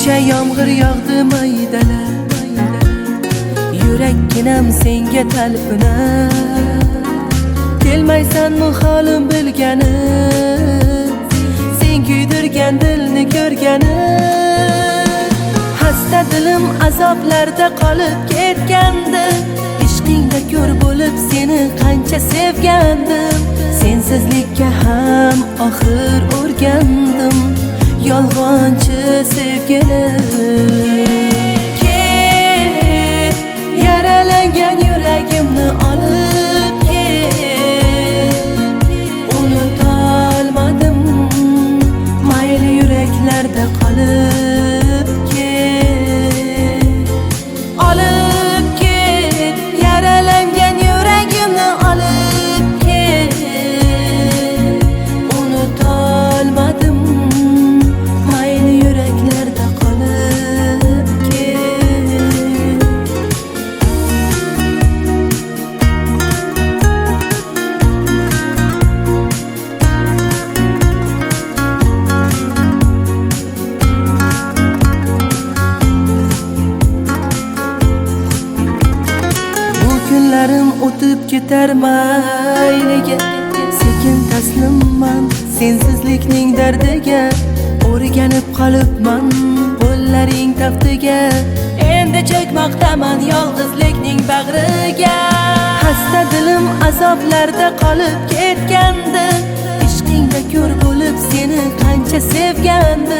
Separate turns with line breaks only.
Kecha yomg'ir yog'di maydalab, yurakkinam senga talpinar. Kelmaysanmi holim bilganim, sen kuydirgan dilni ko'rganim. Hasta dilim azoblarda qolib ketgandi, ishqingda ko'r bo'lib seni qancha sevgandim. Sensizlikka ham oxir o'rgandim, yolg'onchi sevgilim. Ket, yaralangan yuragimni olib ket. Unutolmadim, mayli yuraklarda qolib ket. Olib ket, yaralangan yuragimni olib ket. Unutolmadim, mayli yuraklarda qolib ket. Bu kunlarim o'tib ketar mayliga, sekin taslimman sensizlikning dardiga. O'rganib qolibman qo'llaring taftiga, endi cho'kmoqdaman yolg'izlikning bag'riga. Hasta dilim azoblarda qolib ketgandi, ishqingda ko'r bo'lib seni qancha sevgandim.